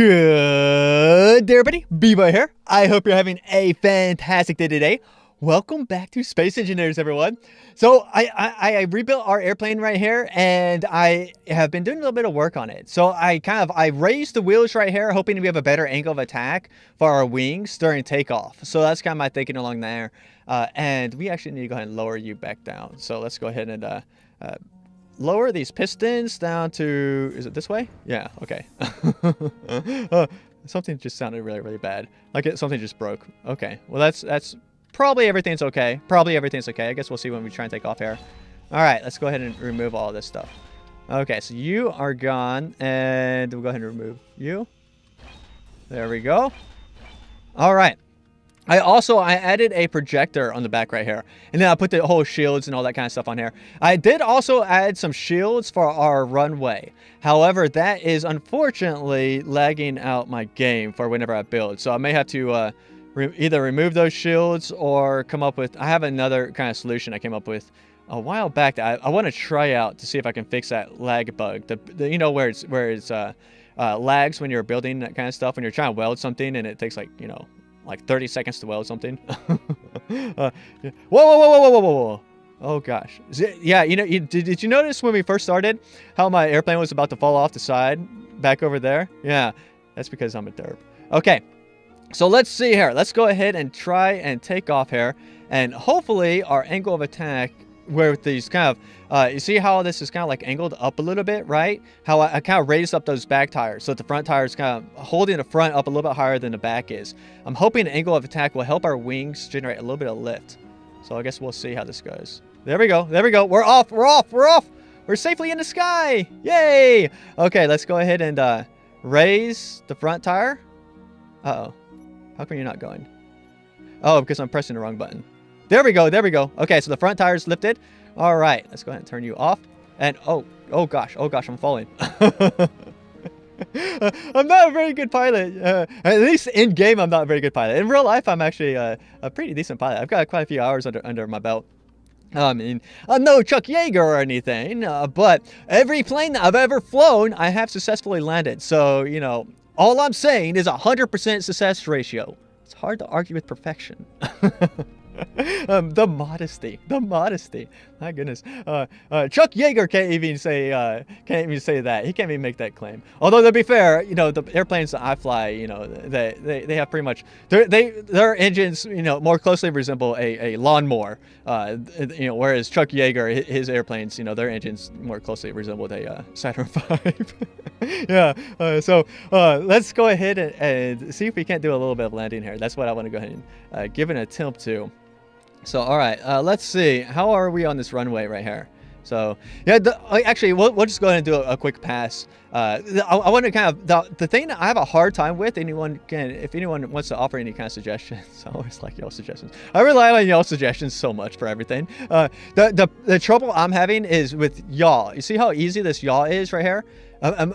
Good day, everybody. B-Boy here. I hope you're having a fantastic day today. Welcome back to Space Engineers, everyone. So I rebuilt our airplane right here, and I have been doing a little bit of work on it. So I raised the wheels right here, hoping we have a better angle of attack for our wings during takeoff. So that's kind of my thinking along there. And we actually need to go ahead and lower you back down. So let's go ahead and lower these pistons down to, is it this way? Yeah, okay. Something just sounded really, really bad. Like something just broke. Okay, well that's probably everything's okay. Probably everything's okay. I guess we'll see when we try and take off here. All right, let's go ahead and remove all this stuff. Okay, so you are gone, and we'll go ahead and remove you. There we go. All right. I added a projector on the back right here, and then I put the whole shields and all that kind of stuff on here. I did also add some shields for our runway. However, that is unfortunately lagging out my game for whenever I build. So I may have to either remove those shields or come up with, I have another kind of solution I came up with a while back that I want to try out to see if I can fix that lag bug. You know, where it's lags when you're building that kind of stuff, when you're trying to weld something and it takes like 30 seconds to weld something. Whoa. Oh gosh. Yeah, did you notice when we first started how my airplane was about to fall off the side back over there? Yeah, that's because I'm a derp. Okay, so let's see here. Let's go ahead and try and take off here, and hopefully our angle of attack, where these kind of, you see how this is kind of like angled up a little bit, right? How I kind of raised up those back tires, so that the front tire is kind of holding the front up a little bit higher than the back is. I'm hoping the angle of attack will help our wings generate a little bit of lift. So I guess we'll see how this goes. There we go. There we go. We're off. We're off. We're off. We're safely in the sky. Yay. Okay, let's go ahead and raise the front tire. Uh-oh. How come you're not going? Oh, because I'm pressing the wrong button. There we go. There we go. Okay, so the front tire's lifted. All right, let's go ahead and turn you off. And oh gosh, I'm falling. I'm not a very good pilot. At least in game, I'm not a very good pilot. In real life, I'm actually a pretty decent pilot. I've got quite a few hours under my belt. I mean, I'm no Chuck Yeager or anything, but every plane that I've ever flown, I have successfully landed. So, all I'm saying is 100% success ratio. It's hard to argue with perfection. The modesty, my goodness. Chuck Yeager can't even say that. He can't even make that claim. Although to be fair, the airplanes that I fly, they have pretty much their engines, more closely resemble a lawnmower. Whereas Chuck Yeager, his airplanes, their engines more closely resembled a Saturn V. Yeah. So let's go ahead and see if we can't do a little bit of landing here. That's what I want to go ahead and give an attempt to. So, all right, let's see. How are we on this runway right here? So, yeah, actually, we'll just go ahead and do a quick pass. I want to kind of, the thing that I have a hard time with, if anyone wants to offer any kind of suggestions, I always like y'all suggestions. I rely on y'all suggestions so much for everything. The trouble I'm having is with yaw. You see how easy this yaw is right here?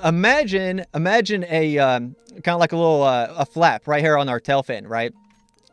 Imagine a, kind of like a little, a flap right here on our tail fin, right?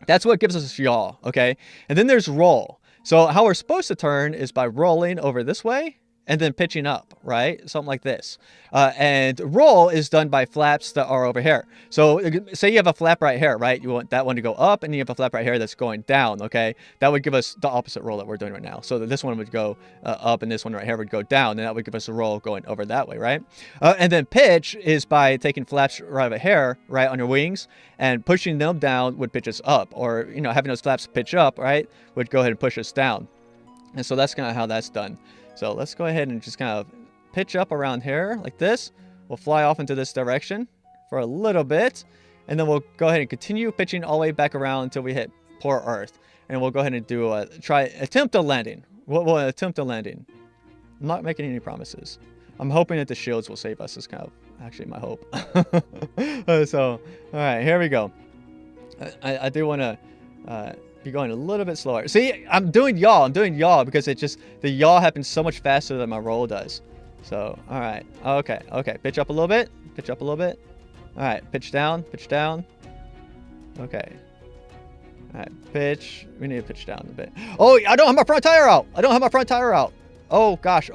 That's what gives us yaw, okay? And then there's roll. So how we're supposed to turn is by rolling over this way and then pitching up, right? Something like this. And roll is done by flaps that are over here. So say you have a flap right here, right? You want that one to go up, and you have a flap right here that's going down, okay? That would give us the opposite roll that we're doing right now. So this one would go up, and this one right here would go down, and that would give us a roll going over that way, right? And then pitch is by taking flaps right over here, right, on your wings, and pushing them down would pitch us up. Or, having those flaps pitch up, right, would go ahead and push us down. And so that's kind of how that's done. So let's go ahead and just kind of pitch up around here like this. We'll fly off into this direction for a little bit. And then we'll go ahead and continue pitching all the way back around until we hit poor Earth. And we'll go ahead and do attempt a landing. We'll attempt a landing. I'm not making any promises. I'm hoping that the shields will save us. Is kind of actually my hope. So, all right, here we go. I do want to... be going a little bit slower. See, I'm doing yaw because the yaw happens so much faster than my roll does. So, all right. Okay. Pitch up a little bit. All right. Pitch down. Okay. All right. Pitch. We need to pitch down a bit. Oh, I don't have my front tire out. Oh, gosh.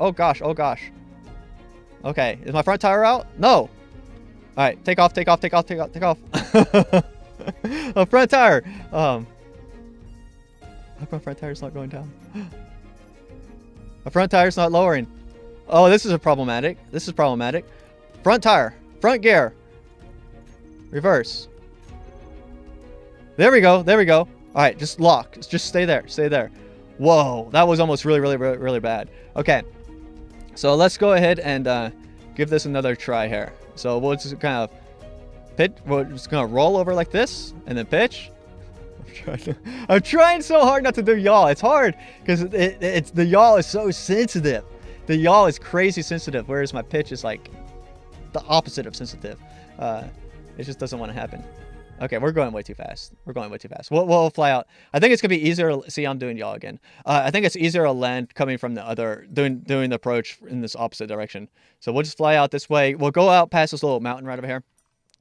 Okay. Is my front tire out? No. right, take off. A front tire. How come front tire's not going down? A front tire's not lowering. Oh, this is problematic. Front tire. Front gear. Reverse. There we go. All right, just lock. Just stay there. Whoa, that was almost really bad. Okay, so let's go ahead and give this another try here. So we'll just kind of pitch. We're just gonna roll over like this and then pitch. I'm trying so hard not to do yaw. It's hard because it's the yaw is so sensitive. The yaw is crazy sensitive, whereas my pitch is like the opposite of sensitive. It just doesn't want to happen. Okay, we're going way too fast. We'll fly out. I think it's gonna be easier. See, I'm doing yaw again. I think it's easier to land coming from the other, doing the approach in this opposite direction. So we'll just fly out this way. We'll go out past this little mountain right over here.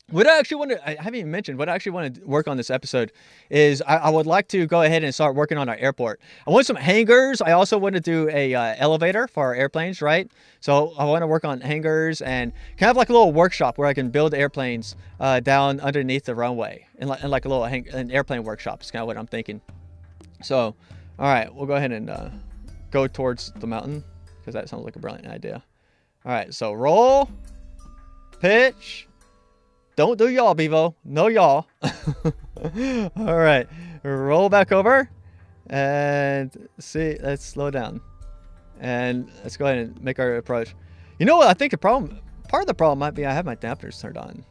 What I actually want to, I haven't even mentioned, what I actually want to work on this episode is I would like to go ahead and start working on our airport. I want some hangars. I also want to do a elevator for our airplanes, right? So I want to work on hangars and kind of like a little workshop where I can build airplanes down underneath the runway. And like a little an airplane workshop is kind of what I'm thinking. So, all right, we'll go ahead and go towards the mountain because that sounds like a brilliant idea. All right, so roll, pitch. Don't do yaw, Bevo. No yaw. All right. Roll back over. And see, let's slow down. And let's go ahead and make our approach. You know what? I think part of the problem might be I have my dampers turned on.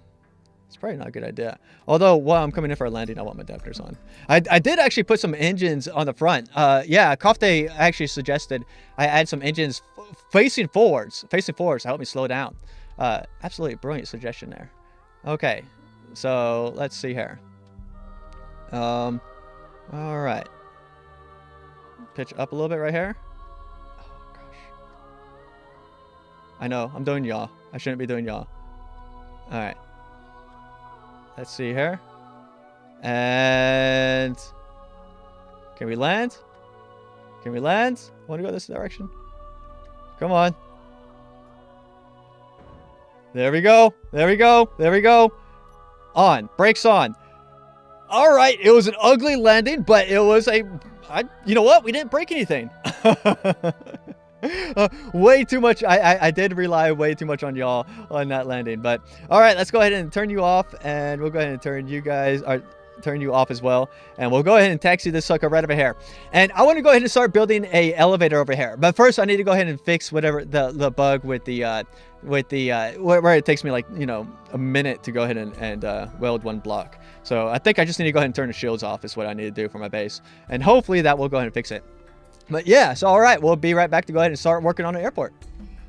It's probably not a good idea. Although, while I'm coming in for a landing, I want my dampers on. I did actually put some engines on the front. Yeah, Kofte actually suggested I add some engines facing forwards to help me slow down. Absolutely brilliant suggestion there. Okay, so let's see here. All right. Pitch up a little bit right here. Oh, gosh. I know, I'm doing yaw. I shouldn't be doing yaw. All right. Let's see here. And can we land? I want to go this direction. Come on. There we go. On. Brakes on. All right. It was an ugly landing, but it was you know what? We didn't break anything. Way too much. I did rely way too much on y'all on that landing. But all right, let's go ahead and turn you off. And we'll go ahead and turn you off as well, and we'll go ahead and taxi this sucker right over here. And I want to go ahead and start building a elevator over here, but first I need to go ahead and fix whatever the bug with the where it takes me like, you know, a minute to go ahead and weld one block. So I think I just need to go ahead and turn the shields off is what I need to do for my base, and hopefully that will go ahead and fix it. But yeah, so all right, we'll be right back to go ahead and start working on the airport.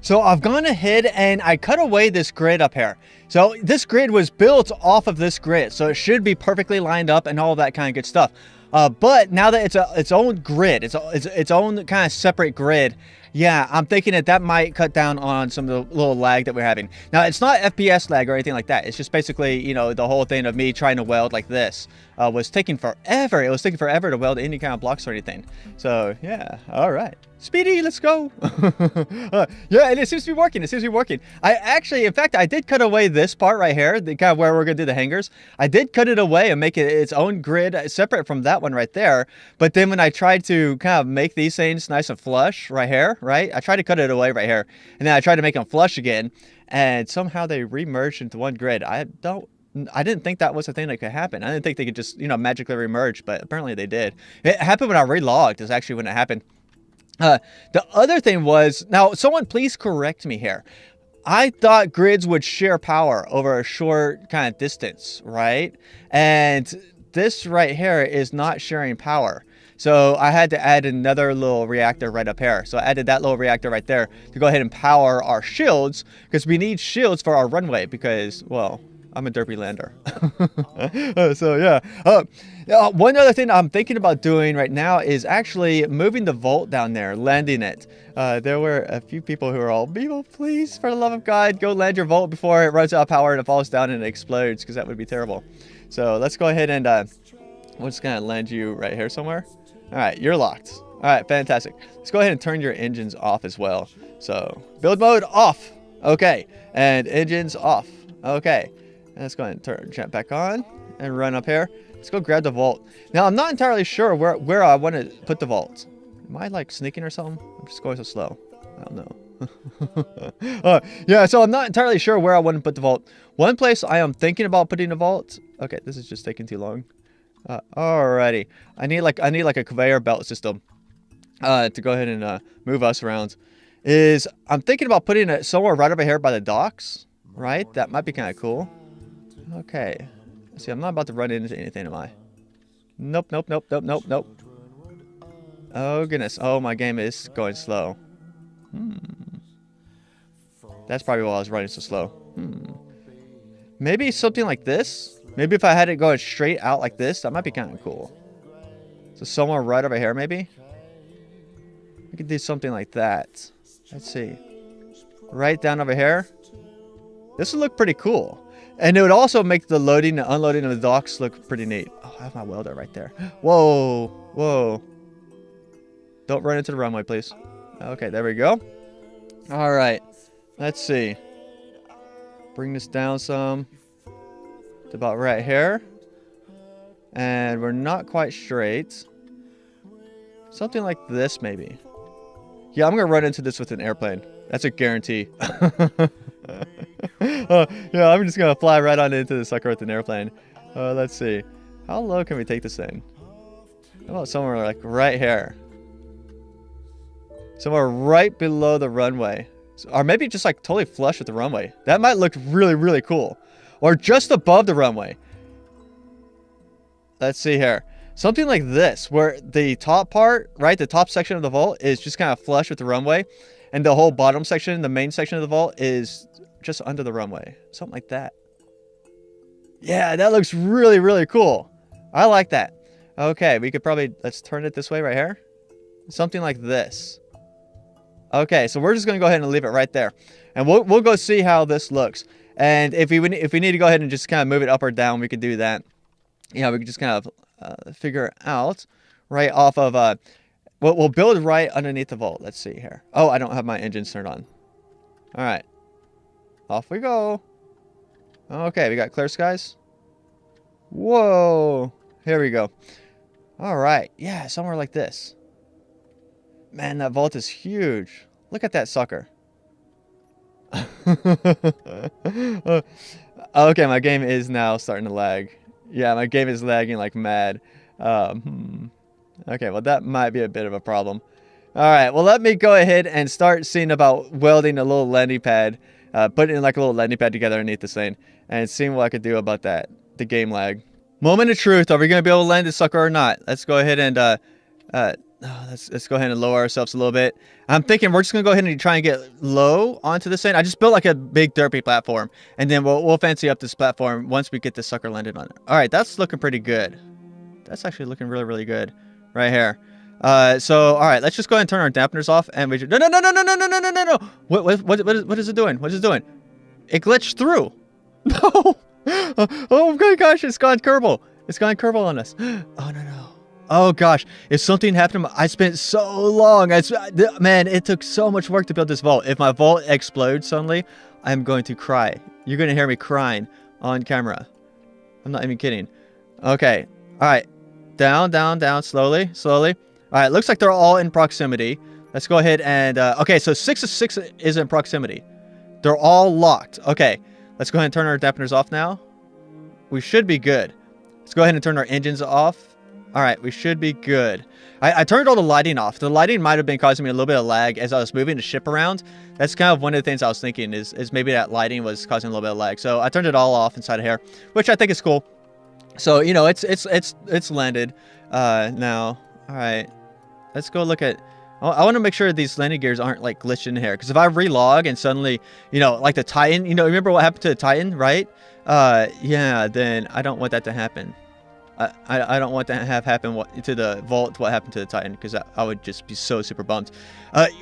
So I've gone ahead and I cut away this grid up here. So this grid was built off of this grid, so it should be perfectly lined up and all that kind of good stuff. But now that it's its own grid, its own kind of separate grid, yeah, I'm thinking that might cut down on some of the little lag that we're having. Now, it's not FPS lag or anything like that. It's just basically, you know, the whole thing of me trying to weld like this was taking forever. It was taking forever to weld any kind of blocks or anything. So, yeah, all right. Speedy, let's go. Yeah, and it seems to be working. I actually, in fact, I did cut away this part right here, the kind of where we're going to do the hangers. I did cut it away and make it its own grid separate from that one right there. But then when I tried to kind of make these things nice and flush right here, right? I tried to cut it away right here. And then I tried to make them flush again. And somehow they remerged into one grid. I didn't think that was a thing that could happen. I didn't think they could just, you know, magically remerge, but apparently they did. It happened when I relogged is actually when it happened. The other thing was, now someone please correct me here. I thought grids would share power over a short kind of distance, right? And this right here is not sharing power. So I had to add another little reactor right up here. So I added that little reactor right there to go ahead and power our shields, because we need shields for our runway because, well, I'm a derpy lander. So yeah. One other thing I'm thinking about doing right now is actually moving the vault down there, landing it. There were a few people who were all, Bevo, please, for the love of God, go land your vault before it runs out of power and it falls down and it explodes, because that would be terrible. So let's go ahead and we're just gonna land you right here somewhere. All right, you're locked. All right, fantastic. Let's go ahead and turn your engines off as well. So build mode off. Okay, and engines off. Okay. Let's go ahead and turn jet back on and run up here. Let's go grab the vault. Now, I'm not entirely sure where I want to put the vault. Am I like sneaking or something? I'm just going so slow. I don't know. Yeah, so I'm not entirely sure where I want to put the vault. One place I am thinking about putting the vault. Okay, this is just taking too long. Alrighty. I need like a conveyor belt system to go ahead and move us around. I'm thinking about putting it somewhere right over here by the docks. Right? That might be kind of cool. Okay. See, I'm not about to run into anything, am I? Nope, nope, nope, nope, nope, nope. Oh, goodness. Oh, my game is going slow. That's probably why I was running so slow. Maybe something like this? Maybe if I had it going straight out like this, that might be kind of cool. So somewhere right over here, maybe? We could do something like that. Let's see. Right down over here. This would look pretty cool. And it would also make the loading and unloading of the docks look pretty neat. Oh, I have my welder right there. Whoa. Whoa. Don't run into the runway, please. Okay, there we go. All right. Let's see. Bring this down some. It's about right here. And we're not quite straight. Something like this, maybe. Yeah, I'm going to run into this with an airplane. That's a guarantee. Yeah, I'm just going to fly right on into the sucker with an airplane. Let's see. How low can we take this thing? How about somewhere like right here? Somewhere right below the runway. Or maybe just like totally flush with the runway. That might look really, really cool. Or just above the runway. Let's see here. Something like this, where the top part, right, the top section of the vault is just kind of flush with the runway. And the whole bottom section, the main section of the vault, is just under the runway. Something like that. Yeah, that looks really, really cool. I like that. Okay, we could probably, let's turn it this way right here. Something like this. Okay, so we're just going to go ahead and leave it right there. And we'll go see how this looks. And if we need to go ahead and just kind of move it up or down, we could do that. Yeah, we could just kind of figure it out right off of... We'll build right underneath the vault. Let's see here. Oh, I don't have my engines turned on. All right. Off we go. Okay, we got clear skies. Whoa. Here we go. All right. Yeah, somewhere like this. Man, that vault is huge. Look at that sucker. Okay, my game is now starting to lag. Yeah, my game is lagging like mad. Okay, well, that might be a bit of a problem. All right, well, let me go ahead and start seeing about welding a little landing pad, putting like a little landing pad together underneath this thing, and seeing what I could do about that, the game lag. Moment of truth. Are we going to be able to land this sucker or not? Let's go ahead and, let's go ahead and lower ourselves a little bit. I'm thinking we're just going to go ahead and try and get low onto this thing. I just built like a big derpy platform, and then we'll fancy up this platform once we get this sucker landed on it. All right, that's looking pretty good. That's actually looking really, really good. Right here. So all right, let's just go ahead and turn our dampeners off, and we just no. What is it doing? What is it doing? It glitched through. No. Oh my gosh, it's gone Kerbal. It's gone Kerbal on us. Oh no. Oh gosh, if something happened, I spent so long. Man, it took so much work to build this vault. If my vault explodes suddenly, I'm going to cry. You're going to hear me crying on camera. I'm not even kidding. Okay. All right. Down, slowly. All right, looks like they're all in proximity. Let's go ahead and... okay, so 6 of 6 is in proximity. They're all locked. Okay, let's go ahead and turn our dampeners off now. We should be good. Let's go ahead and turn our engines off. All right, we should be good. I turned all the lighting off. The lighting might have been causing me a little bit of lag as I was moving the ship around. That's kind of one of the things I was thinking is maybe that lighting was causing a little bit of lag. So I turned it all off inside of here, which I think is cool. So, you know, it's landed now. All right. Let's go look at... I want to make sure these landing gears aren't, like, glitched in here. Because if I relog and suddenly, you know, like the Titan... You know, remember what happened to the Titan, right? Yeah, then I don't want that to happen. I don't want that to have happen to the vault what happened to the Titan. Because I would just be so super bummed.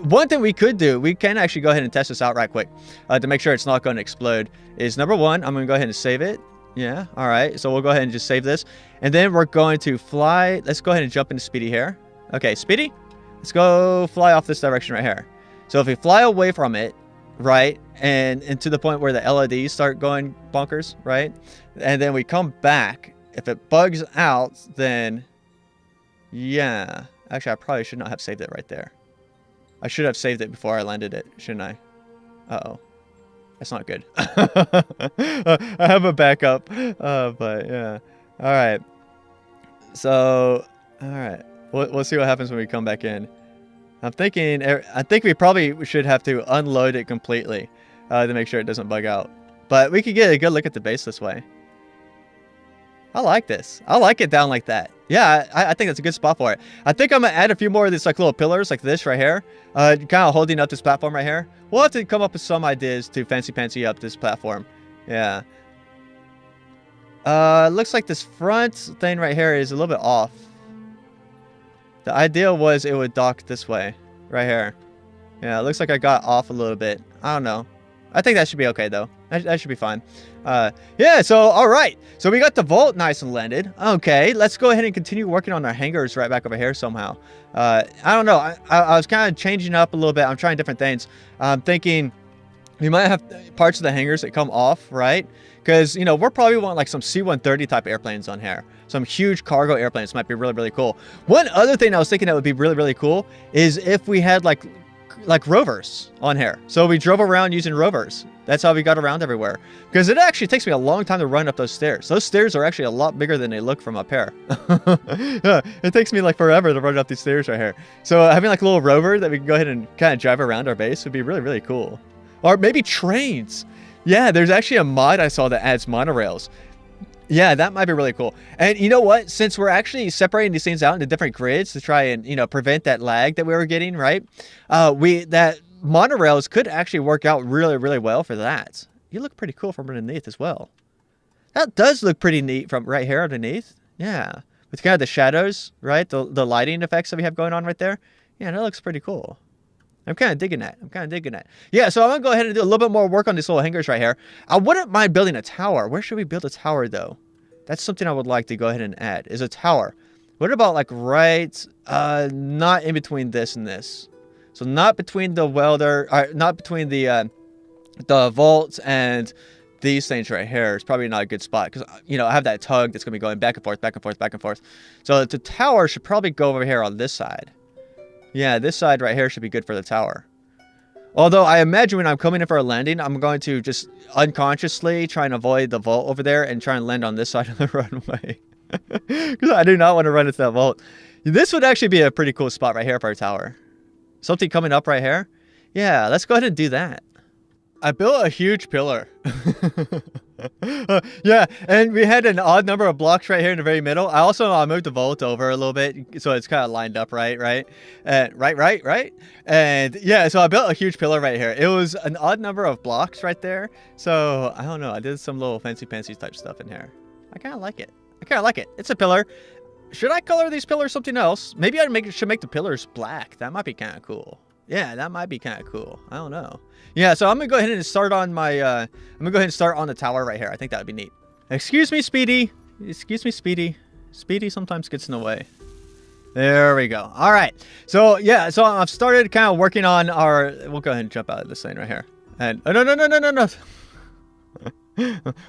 One thing we could do... We can actually go ahead and test this out right quick. To make sure it's not going to explode. Is number one, I'm going to go ahead and save it. Yeah, all right. So we'll go ahead and just save this. And then we're going to fly. Let's go ahead and jump into Speedy here. Okay, Speedy. Let's go fly off this direction right here. So if we fly away from it, right? And to the point where the LEDs start going bonkers, right? And then we come back. If it bugs out, then yeah. Actually, I probably should not have saved it right there. I should have saved it before I landed it, shouldn't I? Uh-oh. That's not good. I have a backup, but yeah. All right. So, all right. We'll see what happens when we come back in. I think we probably should have to unload it completely to make sure it doesn't bug out. But we could get a good look at the base this way. I like this. I like it down like that. Yeah, I think that's a good spot for it. I think I'm going to add a few more of these like little pillars like this right here. Kind of holding up this platform right here. We'll have to come up with some ideas to fancy up this platform. Yeah. Looks like this front thing right here is a little bit off. The idea was it would dock this way. Right here. Yeah, it looks like I got off a little bit. I don't know. I think that should be okay, though. That should be fine. Yeah, so, all right. So we got the vault nice and landed. Okay, let's go ahead and continue working on our hangars right back over here somehow. I don't know. I was kind of changing up a little bit. I'm trying different things. I'm thinking we might have parts of the hangars that come off, right? Because, you know, we're probably want like some C-130 type airplanes on here. Some huge cargo airplanes might be really, really cool. One other thing I was thinking that would be really, really cool is if we had like rovers on here. So we drove around using rovers. That's how we got around everywhere. Because it actually takes me a long time to run up those stairs. Those stairs are actually a lot bigger than they look from up here. Yeah, it takes me like forever to run up these stairs right here. So having like a little rover that we can go ahead and kind of drive around our base would be really, really cool. Or maybe trains. Yeah, there's actually a mod I saw that adds monorails. Yeah, that might be really cool. And you know what? Since we're actually separating these things out into different grids to try and, you know, prevent that lag that we were getting, right? That monorails could actually work out really, really well for that. You look pretty cool from underneath as well. That does look pretty neat from right here underneath. Yeah. With kind of the shadows, right? The lighting effects that we have going on right there. Yeah, that looks pretty cool. I'm kind of digging that. Yeah, so I'm going to go ahead and do a little bit more work on these little hangars right here. I wouldn't mind building a tower. Where should we build a tower, though? That's something I would like to go ahead and add, is a tower. What about, like, right, not in between this and this. So not between the welder, not between the vault and these things right here. It's probably not a good spot because, you know, I have that tug that's going to be going back and forth, back and forth, back and forth. So the tower should probably go over here on this side. Yeah, this side right here should be good for the tower. Although I imagine when I'm coming in for a landing, I'm going to just unconsciously try and avoid the vault over there and try and land on this side of the runway. Because I do not want to run into that vault. This would actually be a pretty cool spot right here for a tower. Something coming up right here. Yeah, let's go ahead and do that. I built a huge pillar. Yeah, and we had an odd number of blocks right here in the very middle. I moved the vault over a little bit so it's kind of lined up right. Right. And yeah, so I built a huge pillar right here. It was an odd number of blocks right there. So I don't know. I did some little fancy type stuff in here. I kind of like it. It's a pillar. Should I color these pillars something else? Maybe I should make the pillars black. That might be kind of cool. Yeah, that might be kind of cool. I don't know. Yeah, so I'm gonna go ahead and start on my. Start on the tower right here. I think that would be neat. Excuse me, Speedy. Speedy sometimes gets in the way. There we go. All right. So yeah, so I've started kind of working on our. We'll go ahead and jump out of this thing right here. And no.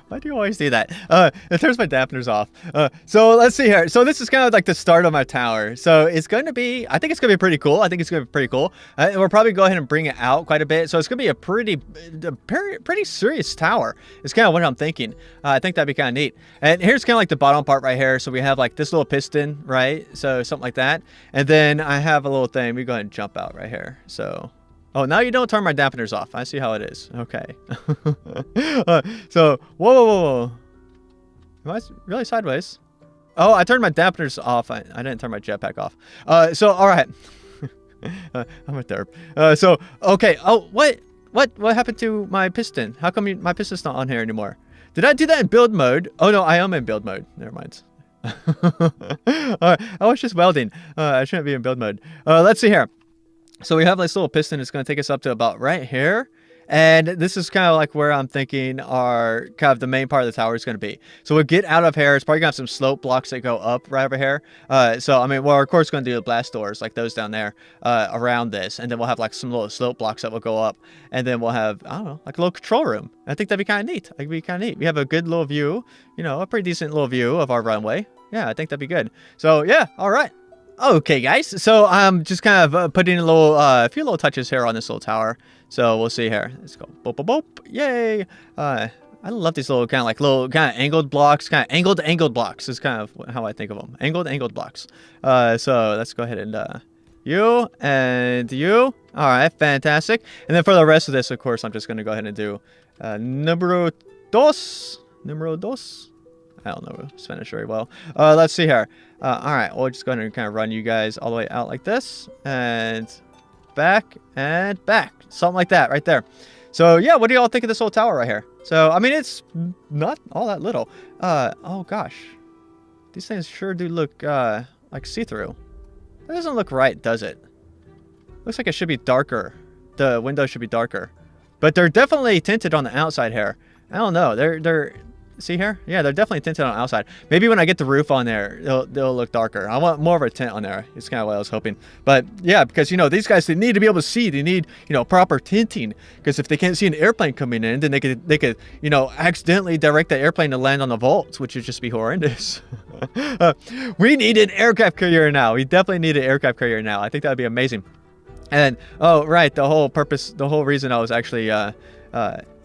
Why do you always do that? It turns my dampeners off. So let's see here. So this is kind of like the start of my tower. So it's going to be, I think it's going to be pretty cool. And we'll probably go ahead and bring it out quite a bit. So it's going to be a pretty serious tower. It's kind of what I'm thinking. I think that'd be kind of neat. And here's kind of like the bottom part right here. So we have like this little piston, right? So something like that. And then I have a little thing. We go ahead and jump out right here. So... Oh, now you don't turn my dampeners off. I see how it is. Okay. So, whoa. Am I really sideways? Oh, I turned my dampeners off. I didn't turn my jetpack off. So, all right. I'm a derp. So, okay. Oh, what happened to my piston? How come my piston's not on here anymore? Did I do that in build mode? Oh, no, I am in build mode. Never mind. I was just welding. I shouldn't be in build mode. Let's see here. So we have this little piston. It's going to take us up to about right here. And this is kind of like where I'm thinking our kind of the main part of the tower is going to be. So we'll get out of here. It's probably going to have some slope blocks that go up right over here. So, I mean, well, of course, going to do the blast doors like those down there around this. And then we'll have like some little slope blocks that will go up. And then we'll have, I don't know, like a little control room. I think that'd be kind of neat. That'd be kind of neat. We have a good little view, you know, a pretty decent little view of our runway. Yeah, I think that'd be good. So, yeah, all right. Okay, guys, so I'm just kind of putting a few little touches here on this little tower. So we'll see here. Let's go. Boop, boop, boop. Yay. I love these little kind of angled blocks, kind of angled blocks is kind of how I think of them. Angled blocks. So let's go ahead and you and you. All right, fantastic. And then for the rest of this, of course, I'm just going to go ahead and do numero dos. I don't know Spanish very well. Let's see here. All right, we'll just go ahead and kind of run you guys all the way out like this. And back and back. Something like that right there. So, yeah, what do y'all think of this whole tower right here? So, I mean, it's not all that little. Oh, gosh. These things sure do look like see-through. That doesn't look right, does it? Looks like it should be darker. The windows should be darker. But they're definitely tinted on the outside here. I don't know. They're see here? Yeah, they're definitely tinted on the outside. Maybe when I get the roof on there, they'll look darker. I want more of a tint on there. It's kind of what I was hoping. But yeah, because, you know, these guys, they need to be able to see. They need, you know, proper tinting. Because if they can't see an airplane coming in, then they could, you know, accidentally direct the airplane to land on the vaults, which would just be horrendous. We need an aircraft carrier now. We definitely need an aircraft carrier now. I think that would be amazing. And, oh, right, the whole reason I was actually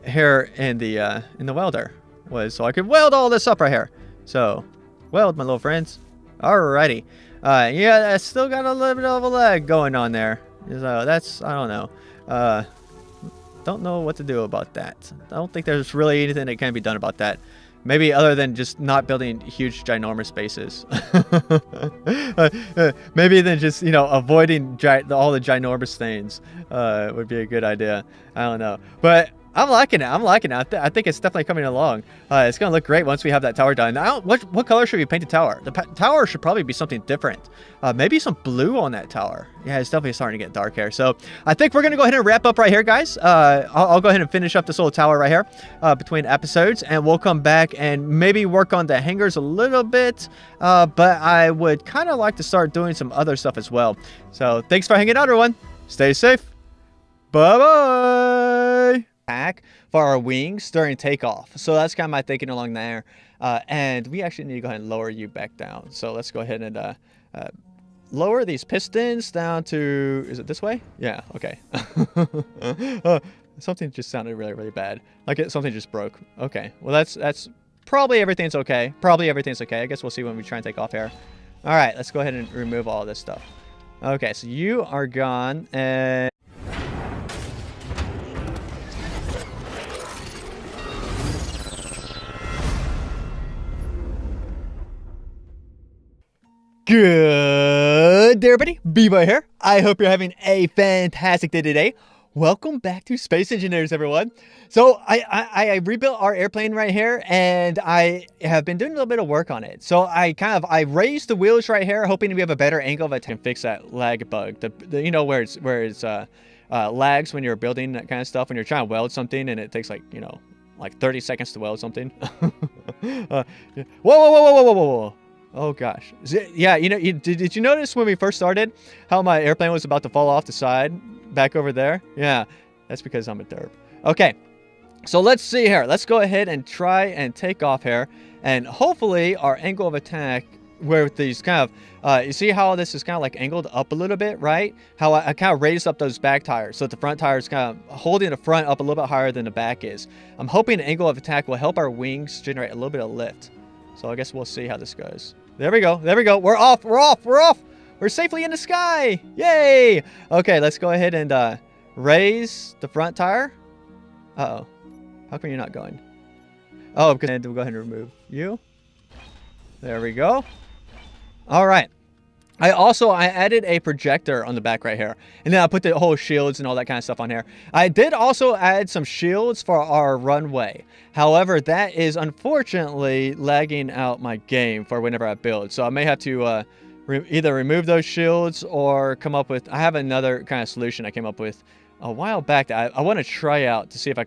here in the welder was so I could weld all this up right here. So, weld, my little friends. Alrighty. Yeah, I still got a little bit of a lag going on there. So that's, I don't know. Don't know what to do about that. I don't think there's really anything that can be done about that. Maybe other than just not building huge, ginormous spaces. Maybe then just, you know, avoiding all the ginormous things would be a good idea. I don't know. But I'm liking it. I think it's definitely coming along. It's going to look great once we have that tower done. Now, what color should we paint the tower? The tower should probably be something different. Maybe some blue on that tower. Yeah, it's definitely starting to get dark here. So I think we're going to go ahead and wrap up right here, guys. I'll go ahead and finish up this little tower right here between episodes. And we'll come back and maybe work on the hangars a little bit. But I would kind of like to start doing some other stuff as well. So thanks for hanging out, everyone. Stay safe. Bye-bye. For our wings during takeoff. So that's kind of my thinking along there. And we actually need to go ahead and lower you back down. So let's go ahead and lower these pistons down to, is it this way? Yeah, okay. Something just sounded really, really bad. Like something just broke. Okay, well that's probably everything's okay. I guess we'll see when we try and take off here. All right, let's go ahead and remove all this stuff. Okay, so you are gone, and good day, everybody. Bebo here. I hope you're having a fantastic day today. Welcome back to Space Engineers, everyone. So I rebuilt our airplane right here, and I have been doing a little bit of work on it. So I raised the wheels right here, hoping we have a better angle of attack and fix that lag bug. You know, where it's lags when you're building that kind of stuff, when you're trying to weld something and it takes like 30 seconds to weld something. Whoa. Oh gosh. Yeah, you know, did you notice when we first started how my airplane was about to fall off the side back over there? Yeah, that's because I'm a derp. Okay, so let's see here. Let's go ahead and try and take off here, and hopefully our angle of attack, where with these kind of, you see how this is kind of like angled up a little bit, right? How I kind of raised up those back tires so that the front tire is kind of holding the front up a little bit higher than the back is. I'm hoping the angle of attack will help our wings generate a little bit of lift. So I guess we'll see how this goes. There we go. We're off. We're safely in the sky. Yay. Okay, let's go ahead and raise the front tire. Uh-oh. How come you're not going? Oh, because we'll go ahead and remove you. There we go. All right. I added a projector on the back right here. And then I put the whole shields and all that kind of stuff on here. I did also add some shields for our runway. However, that is unfortunately lagging out my game for whenever I build. So I may have to either remove those shields or come up with, I have another kind of solution I came up with a while back that I want to try out to see if I